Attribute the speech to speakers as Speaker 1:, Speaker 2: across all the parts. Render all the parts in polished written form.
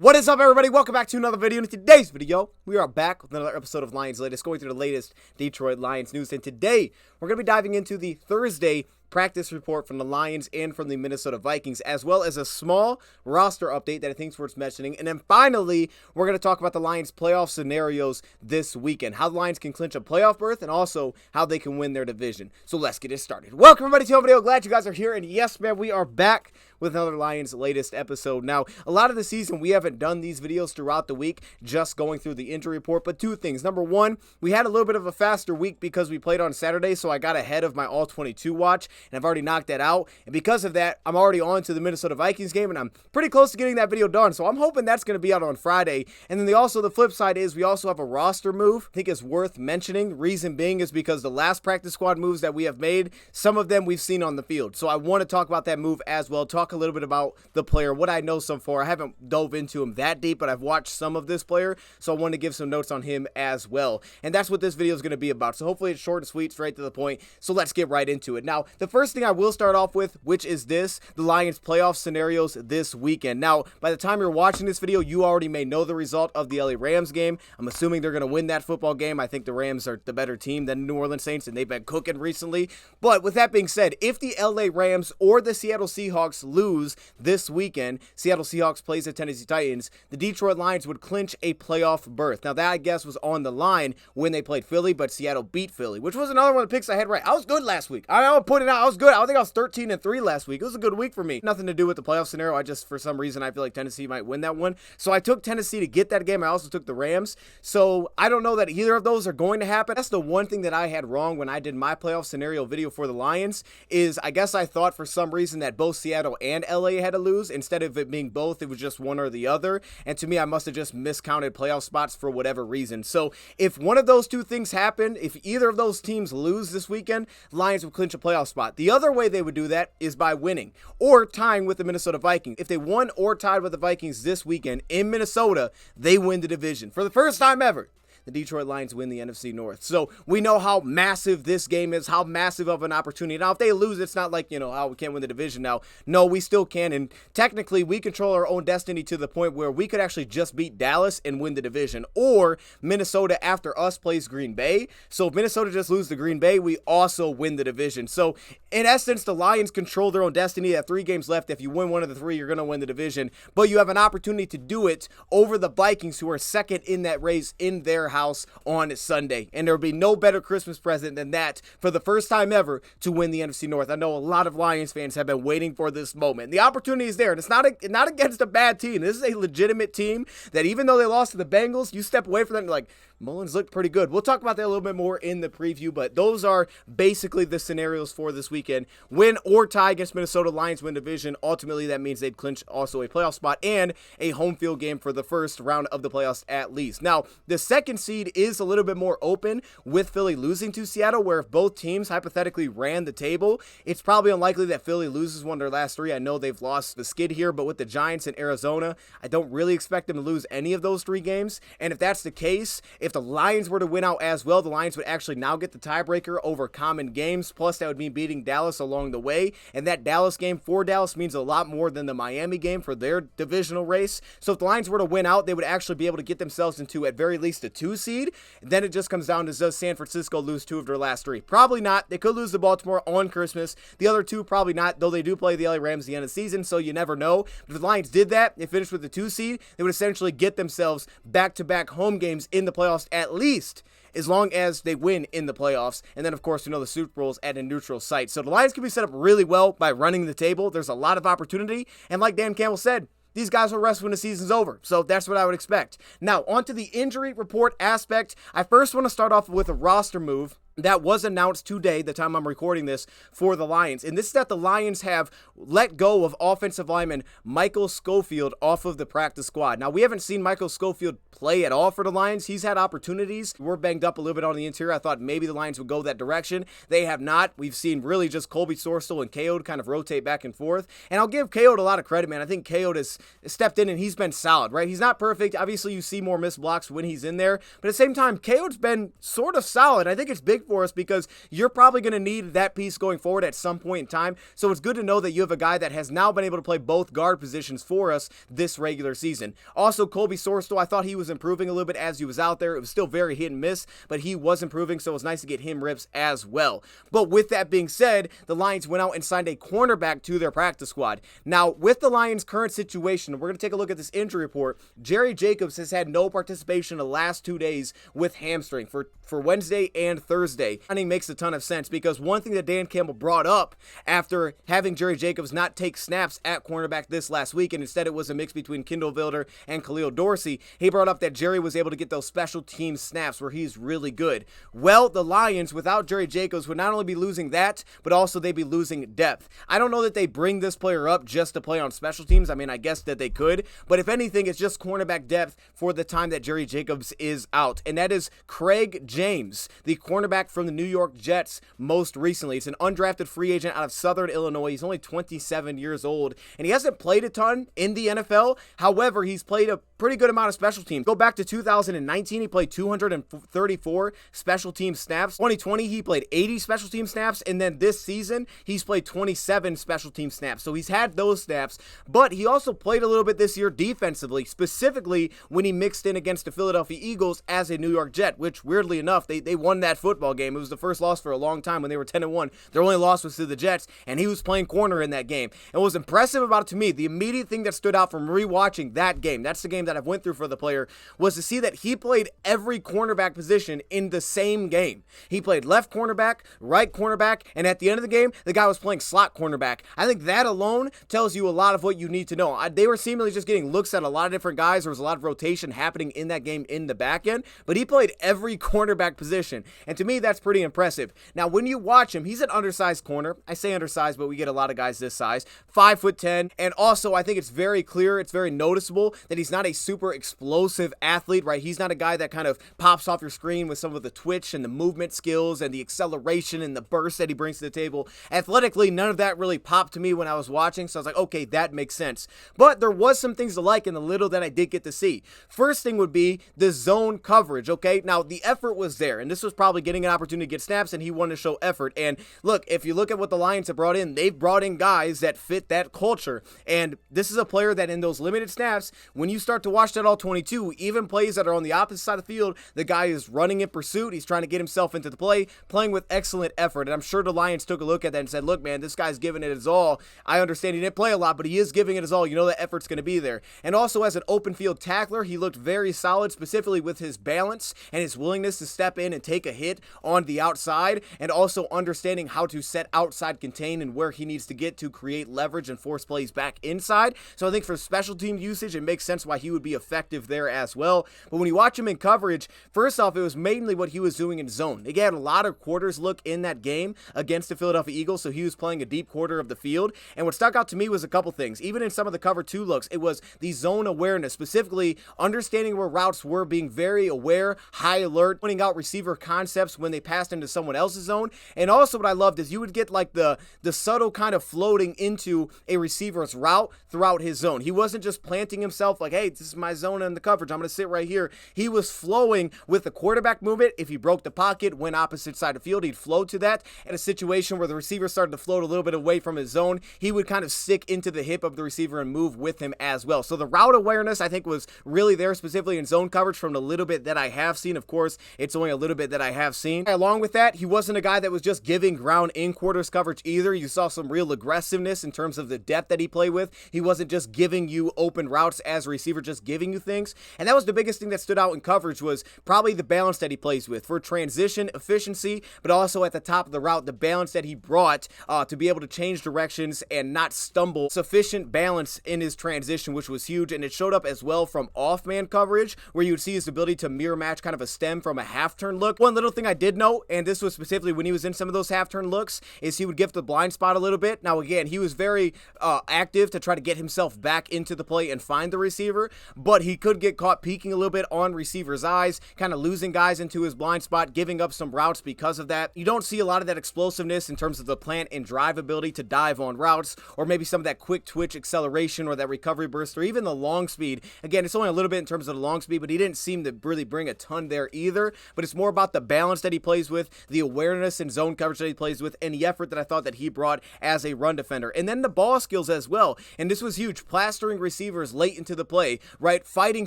Speaker 1: What is up, everybody? Welcome back to another video. In today's video, we are back with another episode of Lions Latest, going through the latest Detroit Lions news. And today, we're going to be diving into the Thursday practice report from the Lions and from the Minnesota Vikings, as well as a small roster update that I think is worth mentioning. And then finally, we're going to talk about the Lions playoff scenarios this weekend, how the Lions can clinch a playoff berth, and also how they can win their division. So let's get it started. Welcome, everybody, to a video. Glad you guys are here. And yes, man, we are back with another Lions latest episode. Now, a lot of the season, we haven't done these videos throughout the week, just going through the injury report. But two things. Number one, we had a little bit of a faster week because we played on Saturday, so I got ahead of my All-22 watch, and I've already knocked that out. And because of that, I'm already on to the Minnesota Vikings game, and I'm pretty close to getting that video done. So I'm hoping that's going to be out on Friday. And then the flip side is we also have a roster move I think is worth mentioning. Reason being is because the last practice squad moves that we have made, some of them we've seen on the field. So I want to talk about that move as well, talk a little bit about the player, what I know so far. I haven't dove into him that deep, but I've watched some of this player, so I want to give some notes on him as well. And that's what this video is going to be about. So hopefully it's short and sweet, straight to the point. So let's get right into it. Now, the first thing I will start off with, which is the Lions playoff scenarios this weekend. Now, by the time you're watching this video, you already may know the result of the LA Rams game. I'm assuming they're going to win that football game. I think the Rams are the better team than the New Orleans Saints, and they've been cooking recently. But with that being said, if the LA Rams or the Seattle Seahawks lose this weekend, Seattle Seahawks plays the Tennessee Titans, the Detroit Lions would clinch a playoff berth. Now, that, I guess, was on the line when they played Philly, but Seattle beat Philly, which was another one of the picks I had right. I was good last week. I'm putting it out. I was good. I think I was 13-3 last week. It was a good week for me. Nothing to do with the playoff scenario. I just, for some reason, I feel like Tennessee might win that one. So I took Tennessee to get that game. I also took the Rams. So I don't know that either of those are going to happen. That's the one thing that I had wrong when I did my playoff scenario video for the Lions is I guess I thought for some reason that both Seattle and LA had to lose. Instead of it being both, it was just one or the other. And to me, I must have just miscounted playoff spots for whatever reason. So if one of those two things happen, if either of those teams lose this weekend, Lions will clinch a playoff spot. The other way they would do that is by winning or tying with the Minnesota Vikings. If they won or tied with the Vikings this weekend in Minnesota, they win the division. For the first time ever, the Detroit Lions win the NFC North. So we know how massive this game is, how massive of an opportunity. Now, if they lose, it's not like, oh, we can't win the division now. No, we still can. And technically, we control our own destiny to the point where we could actually just beat Dallas and win the division. Or Minnesota, after us, plays Green Bay. So if Minnesota just loses to Green Bay, we also win the division. So in essence, the Lions control their own destiny. They have 3 games left. If you win one of the 3, you're going to win the division. But you have an opportunity to do it over the Vikings, who are second in that race in their house on Sunday. And there will be no better Christmas present than that for the first time ever to win the NFC North. I know a lot of Lions fans have been waiting for this moment. The opportunity is there, and it's not against a bad team. This is a legitimate team that even though they lost to the Bengals, you step away from them like, Mullins looked pretty good. We'll talk about that a little bit more in the preview, but those are basically the scenarios for this weekend. Win or tie against Minnesota, Lions win division. Ultimately, that means they'd clinch also a playoff spot and a home field game for the first round of the playoffs at least. Now, the second seed is a little bit more open with Philly losing to Seattle, where if both teams hypothetically ran the table, it's probably unlikely that Philly loses one of their last 3. I know they've lost the skid here, but with the Giants and Arizona, I don't really expect them to lose any of those 3 games. And if that's the case, if the Lions were to win out as well, the Lions would actually now get the tiebreaker over common games. Plus, that would mean beating Dallas along the way. And that Dallas game for Dallas means a lot more than the Miami game for their divisional race. So if the Lions were to win out, they would actually be able to get themselves into, at very least, a 2 seed. Then it just comes down to, does San Francisco lose 2 of their last 3? Probably not. They could lose to Baltimore on Christmas. The other 2, probably not, though they do play the LA Rams at the end of the season, so you never know. But if the Lions did that, they finished with the 2 seed, they would essentially get themselves back-to-back home games in the playoffs at least, as long as they win in the playoffs. And then, of course, the Super Bowl is at a neutral site. So the Lions can be set up really well by running the table. There's a lot of opportunity. And like Dan Campbell said, these guys will rest when the season's over. So that's what I would expect. Now, on to the injury report aspect. I first want to start off with a roster move that was announced today, the time I'm recording this, for the Lions. And this is that the Lions have let go of offensive lineman Michael Schofield off of the practice squad. Now, we haven't seen Michael Schofield play at all for the Lions. He's had opportunities. We're banged up a little bit on the interior. I thought maybe the Lions would go that direction. They have not. We've seen really just Colby Sorstel and K.O. kind of rotate back and forth. And I'll give K.O. a lot of credit, man. I think K.O. has stepped in and he's been solid, right? He's not perfect. Obviously, you see more missed blocks when he's in there. But at the same time, K.O.'s been sort of solid. I think it's big big for us because you're probably going to need that piece going forward at some point in time. So it's good to know that you have a guy that has now been able to play both guard positions for us this regular season. Also, Colby Sorstel, I thought he was improving a little bit as he was out there. It was still very hit and miss, but he was improving, so it was nice to get him rips as well. But with that being said, the Lions went out and signed a cornerback to their practice squad. Now, with the Lions' current situation, we're going to take a look at this injury report. Jerry Jacobs has had no participation in the last 2 days with hamstring for Wednesday and Thursday. I think makes a ton of sense because one thing that Dan Campbell brought up after having Jerry Jacobs not take snaps at cornerback this last week, and instead it was a mix between Kendall Vilder and Khalil Dorsey, he brought up that Jerry was able to get those special team snaps where he's really good. Well, the Lions, without Jerry Jacobs, would not only be losing that, but also they'd be losing depth. I don't know that they bring this player up just to play on special teams. I mean, I guess that they could, but if anything, it's just cornerback depth for the time that Jerry Jacobs is out, and that is Craig James, the cornerback from the New York Jets most recently. It's an undrafted free agent out of Southern Illinois. He's only 27 years old, and he hasn't played a ton in the NFL. However, he's played a pretty good amount of special teams. Go back to 2019, he played 234 special team snaps. 2020, he played 80 special team snaps, and then this season, he's played 27 special team snaps. So he's had those snaps, but he also played a little bit this year defensively, specifically when he mixed in against the Philadelphia Eagles as a New York Jet, which weirdly enough, they won that football game. It was the first loss for a long time when they were 10-1. Their only loss was to the Jets, and he was playing corner in that game. And what was impressive about it to me, the immediate thing that stood out from rewatching that game, that's the game that I've went through for the player, was to see that he played every cornerback position in the same game. He played left cornerback, right cornerback, and at the end of the game, the guy was playing slot cornerback. I think that alone tells you a lot of what you need to know. They were seemingly just getting looks at a lot of different guys. There was a lot of rotation happening in that game in the back end, but he played every cornerback position, and to me, that's pretty impressive. Now, when you watch him, he's an undersized corner. I say undersized, but we get a lot of guys this size, 5'10", and also I think it's very clear, it's very noticeable that he's not a super explosive athlete, right? He's not a guy that kind of pops off your screen with some of the twitch and the movement skills and the acceleration and the burst that he brings to the table. Athletically, none of that really popped to me when I was watching, so I was like, okay, that makes sense. But there was some things to like in the little that I did get to see. First thing would be the zone coverage, okay? Now, the effort was there, and this was probably getting an opportunity to get snaps, and he wanted to show effort. And look, if you look at what the Lions have brought in, they've brought in guys that fit that culture. And this is a player that in those limited snaps, when you start to watch that all 22, even plays that are on the opposite side of the field, the guy is running in pursuit. He's trying to get himself into the play, playing with excellent effort. And I'm sure the Lions took a look at that and said, look, man, this guy's giving it his all. I understand he didn't play a lot, but he is giving it his all. You know that effort's going to be there. And also as an open field tackler, he looked very solid, specifically with his balance and his willingness to step in and take a hit on the outside, and also understanding how to set outside contain and where he needs to get to create leverage and force plays back inside. So I think for special team usage, it makes sense why he would be effective there as well. But when you watch him in coverage, first off, it was mainly what he was doing in zone. He had a lot of quarters look in that game against the Philadelphia Eagles, so he was playing a deep quarter of the field. And what stuck out to me was a couple things. Even in some of the cover 2 looks, it was the zone awareness, specifically understanding where routes were, being very aware, high alert, pointing out receiver concepts when they passed into someone else's zone. And also what I loved is you would get like the subtle kind of floating into a receiver's route throughout his zone. He wasn't just planting himself like, hey, this is my zone in the coverage, I'm going to sit right here. He was flowing with the quarterback movement. If he broke the pocket, went opposite side of the field, he'd flow to that. In a situation where the receiver started to float a little bit away from his zone, he would kind of stick into the hip of the receiver and move with him as well. So the route awareness, I think, was really there, specifically in zone coverage from the little bit that I have seen. Of course, it's only a little bit that I have seen. Along with that, he wasn't a guy that was just giving ground in quarters coverage either. You saw some real aggressiveness in terms of the depth that he played with. He wasn't just giving you open routes as a receiver, just giving you things. And that was the biggest thing that stood out in coverage, was probably the balance that he plays with for transition efficiency, but also at the top of the route, the balance that he brought to be able to change directions and not stumble. Sufficient balance in his transition, which was huge. And it showed up as well from off-man coverage, where you would see his ability to mirror match kind of a stem from a half-turn look. One little thing I did note, and this was specifically when he was in some of those half-turn looks, is he would give the blind spot a little bit. Now, again, he was very active to try to get himself back into the play and find the receiver, but he could get caught peeking a little bit on receivers' eyes, kind of losing guys into his blind spot, giving up some routes because of that. You don't see a lot of that explosiveness in terms of the plant and drive ability to dive on routes, or maybe some of that quick twitch acceleration or that recovery burst, or even the long speed. Again, it's only a little bit in terms of the long speed, but he didn't seem to really bring a ton there either. But it's more about the balance that that he plays with, the awareness and zone coverage that he plays with, and the effort that I thought that he brought as a run defender. And then the ball skills as well. And this was huge, plastering receivers late into the play, right? Fighting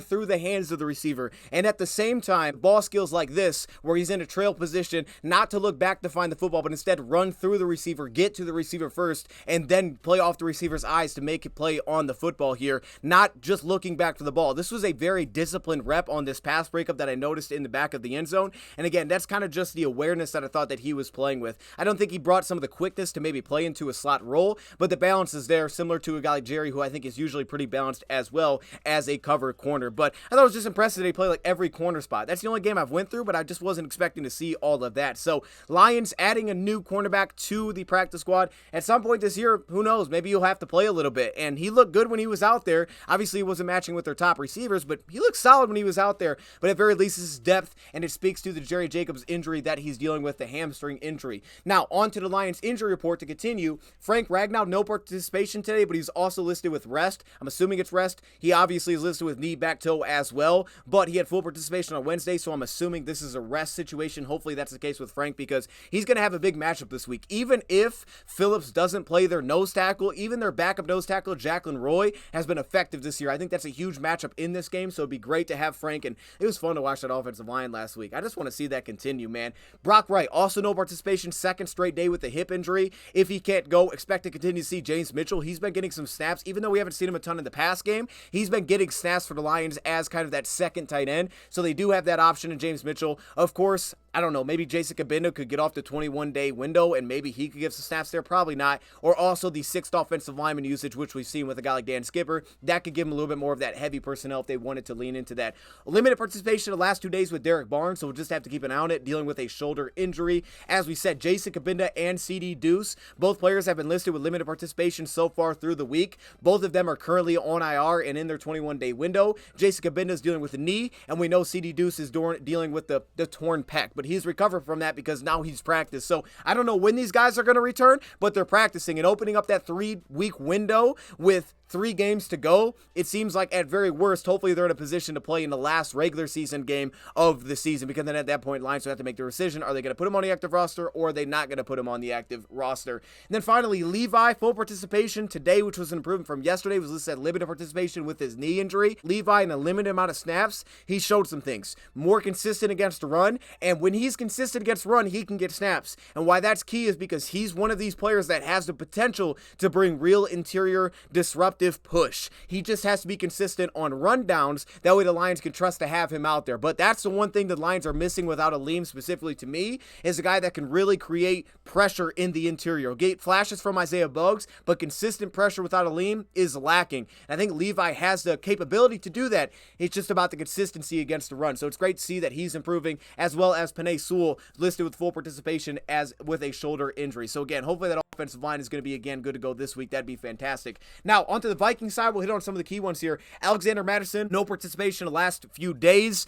Speaker 1: through the hands of the receiver. And at the same time, ball skills like this, where he's in a trail position, not to look back to find the football, but instead run through the receiver, get to the receiver first, and then play off the receiver's eyes to make it play on the football here, not just looking back for the ball. This was a very disciplined rep on this pass breakup that I noticed in the back of the end zone. And again, that's kind of just the awareness that I thought that he was playing with. I don't think he brought some of the quickness to maybe play into a slot role, but the balance is there, similar to a guy like Jerry, who I think is usually pretty balanced as well as a cover corner. But I thought it was just impressive that he played like every corner spot. That's the only game I've went through, but I just wasn't expecting to see all of that. So Lions adding a new cornerback to the practice squad. At some point this year, who knows, maybe you'll have to play a little bit. And he looked good when he was out there. Obviously, he wasn't matching with their top receivers, but he looked solid when he was out there. But at very least, this is depth, and it speaks to the Jerry Jacobs injury that he's dealing with, the hamstring injury. Now, on to the Lions injury report to continue. Frank Ragnow, no participation today, but he's also listed with rest. I'm assuming it's rest. He obviously is listed with knee, back, toe as well, but he had full participation on Wednesday, so I'm assuming this is a rest situation. Hopefully that's the case with Frank, because he's going to have a big matchup this week. Even if Phillips doesn't play their nose tackle, even their backup nose tackle, Jacqueline Roy, has been effective this year. I think that's a huge matchup in this game, so it'd be great to have Frank, and it was fun to watch that offensive line last week. I just want to see that continue, man. Brock Wright, also no participation, second straight day with the hip injury. If he can't go, expect to continue to see James Mitchell. He's been getting some snaps, even though we haven't seen him a ton in the pass game. He's been getting snaps for the Lions as kind of that second tight end, so they do have that option in James Mitchell. Of course, I don't know, maybe Jason Cabinda could get off the 21-day window and maybe he could give some snaps there. Probably not. Or also the sixth offensive lineman usage, which we've seen with a guy like Dan Skipper. That could give him a little bit more of that heavy personnel if they wanted to lean into that. Limited participation the last 2 days with Derek Barnes, so we'll just have to keep an eye on it, dealing with a shoulder injury. As we said, Jason Cabinda and CD Deuce, both players have been listed with limited participation so far through the week. Both of them are currently on IR and in their 21-day window. Jason Cabinda is dealing with the knee, and we know CD Deuce is dealing with the torn pec, but he's recovered from that because now he's practiced. So I don't know when these guys are going to return, but they're practicing and opening up that 3-week window with 3 games to go. It seems like at very worst, hopefully they're in a position to play in the last regular season game of the season, because then at that point, Lions will have to make their decision. Are they going to put him on the active roster, or are they not going to put him on the active roster? And then finally, Levi, full participation today, which was an improvement from yesterday, was listed at limited participation with his knee injury. Levi, in a limited amount of snaps, he showed some things. More consistent against the run, and when he's consistent against run, he can get snaps. And why that's key is because he's one of these players that has the potential to bring real interior disruptive push. He just has to be consistent on run downs. That way the Lions can trust to have him out there. But that's the one thing the Lions are missing without Aleem, specifically to me, is a guy that can really create pressure in the interior. Get flashes from Isaiah Buggs, but consistent pressure without Aleem is lacking. And I think Levi has the capability to do that. It's just about the consistency against the run. So it's great to see that he's improving, as well as Penei Sewell listed with full participation as with a shoulder injury. So again, hopefully that offensive line is going to be again good to go this week. That'd be fantastic. Now, onto the Vikings side, we'll hit on some of the key ones here. Alexander Mattison, no participation the last few days.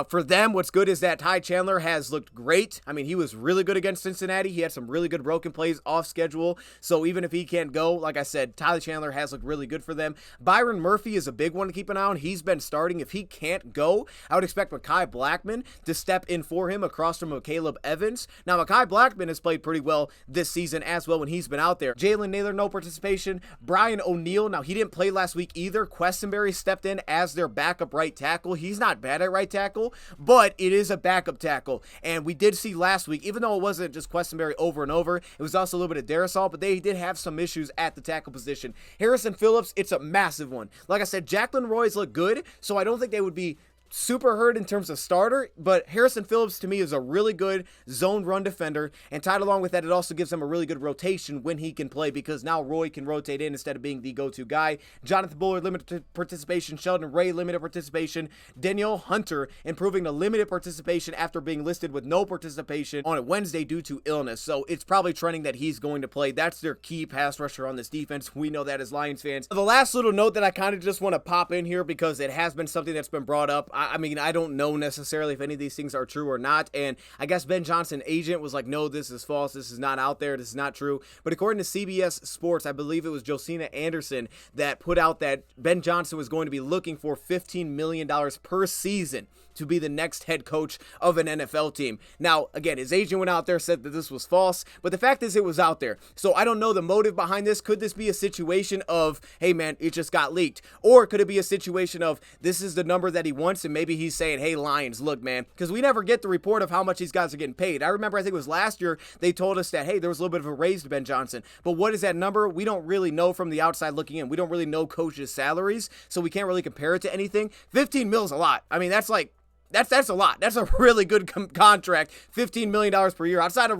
Speaker 1: For them, what's good is that Ty Chandler has looked great. I mean, he was really good against Cincinnati. He had some really good broken plays off schedule. So even if he can't go, like I said, Tyler Chandler has looked really good for them. Byron Murphy is a big one to keep an eye on. He's been starting. If he can't go, I would expect Mekhi Blackman to step in for him across from Caleb Evans. Now, Mekhi Blackman has played pretty well this season as well when he's been out there. Jalen Naylor, no participation. Brian O'Neill, now he didn't play last week either. Questenberry stepped in as their backup right tackle. He's not bad at right tackle, but it is a backup tackle. And we did see last week, even though it wasn't just Questenberry over and over, it was also a little bit of Darrisaw, but they did have some issues at the tackle position. Harrison Phillips, it's a massive one. Like I said, Jacqueline Roy's look good, so I don't think they would be super hurt in terms of starter, but Harrison Phillips to me is a really good zone run defender, and tied along with that, it also gives him a really good rotation when he can play, because now Roy can rotate in instead of being the go-to guy. Jonathan Bullard, limited participation. Sheldon Ray, limited participation. Danielle Hunter, improving to limited participation after being listed with no participation on a Wednesday due to illness, so it's probably trending that he's going to play. That's their key pass rusher on this defense. We know that as Lions fans. The last little note that I kind of just want to pop in here, because it has been something that's been brought up. I mean, I don't know necessarily if any of these things are true or not. And I guess Ben Johnson agent was like, no, this is false. This is not out there. This is not true. But according to CBS Sports, I believe it was Josina Anderson that put out that Ben Johnson was going to be looking for $15 million per season to be the next head coach of an NFL team. Now, again, his agent went out there, said that this was false, but the fact is it was out there. So I don't know the motive behind this. Could this be a situation of, hey man, it just got leaked? Or could it be a situation of, this is the number that he wants, and maybe he's saying, hey Lions, look man, because we never get the report of how much these guys are getting paid. I remember, I think it was last year, they told us that, hey, there was a little bit of a raise to Ben Johnson, but what is that number? We don't really know from the outside looking in. We don't really know coaches' salaries, so we can't really compare it to anything. 15 mil is a lot. I mean, that's like, that's a lot. That's a really good contract. $15 million per year. Outside of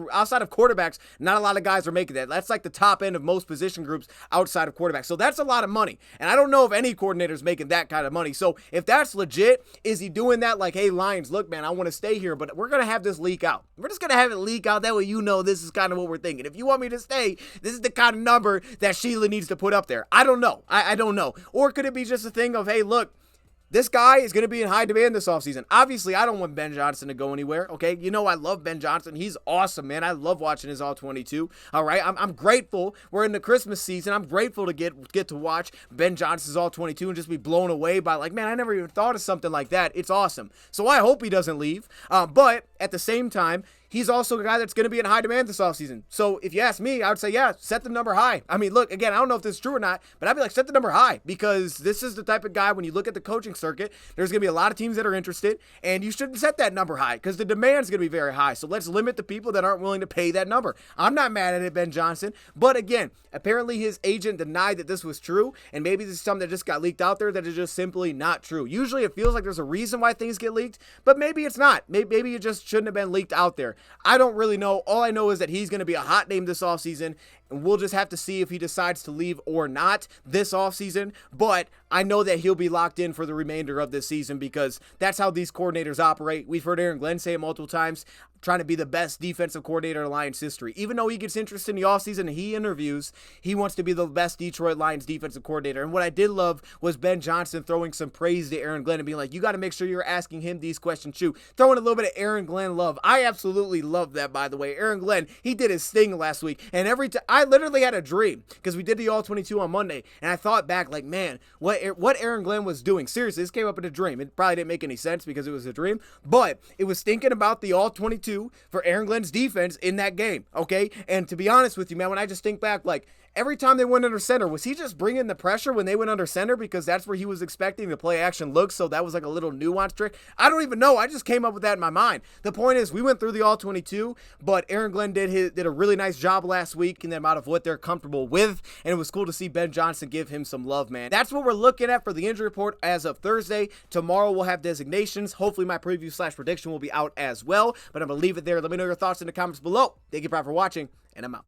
Speaker 1: quarterbacks, not a lot of guys are making that. That's like the top end of most position groups outside of quarterbacks. So that's a lot of money. And I don't know if any coordinator is making that kind of money. So if that's legit, is he doing that like, hey, Lions, look, man, I want to stay here, but we're going to have this leak out. We're just going to have it leak out. That way you know this is kind of what we're thinking. If you want me to stay, this is the kind of number that Sheila needs to put up there. I don't know. I don't know. Or could it be just a thing of, hey, look, this guy is going to be in high demand this offseason. Obviously, I don't want Ben Johnson to go anywhere, okay? You know I love Ben Johnson. He's awesome, man. I love watching his All-22, all right? I'm grateful. We're in the Christmas season. I'm grateful to get to watch Ben Johnson's All-22 and just be blown away by, like, man, I never even thought of something like that. It's awesome. So I hope he doesn't leave. But at the same time, he's also a guy that's going to be in high demand this offseason. So if you ask me, I would say, yeah, set the number high. I mean, look, again, I don't know if this is true or not, but I'd be like, set the number high, because this is the type of guy, when you look at the coaching circuit, there's going to be a lot of teams that are interested, and you shouldn't set that number high because the demand is going to be very high. So let's limit the people that aren't willing to pay that number. I'm not mad at it, Ben Johnson, but again, apparently his agent denied that this was true, and maybe this is something that just got leaked out there that is just simply not true. Usually it feels like there's a reason why things get leaked, but maybe it's not. Maybe it just shouldn't have been leaked out there. I don't really know. All I know is that he's going to be a hot name this offseason, and we'll just have to see if he decides to leave or not this offseason. But I know that he'll be locked in for the remainder of this season, because that's how these coordinators operate. We've heard Aaron Glenn say it multiple times, trying to be the best defensive coordinator in Lions history. Even though he gets interested in the offseason and he interviews, he wants to be the best Detroit Lions defensive coordinator. And what I did love was Ben Johnson throwing some praise to Aaron Glenn and being like, you got to make sure you're asking him these questions too. Throwing a little bit of Aaron Glenn love. I absolutely love that, by the way. Aaron Glenn, he did his thing last week. And every time, I literally had a dream, because we did the All-22 on Monday, and I thought back like, man, what Aaron Glenn was doing. Seriously, this came up in a dream. It probably didn't make any sense because it was a dream, but it was thinking about the All-22 for Aaron Glenn's defense in that game, okay? And to be honest with you, man, when I just think back, like, every time they went under center, was he just bringing the pressure when they went under center because that's where he was expecting the play action look, so that was like a little nuanced trick? I don't even know. I just came up with that in my mind. The point is, we went through the All-22, but Aaron Glenn did a really nice job last week in them out of what they're comfortable with, and it was cool to see Ben Johnson give him some love, man. That's what we're looking at for the injury report as of Thursday. Tomorrow we'll have designations. Hopefully my preview/prediction will be out as well, but I'm going to leave it there. Let me know your thoughts in the comments below. Thank you for watching, and I'm out.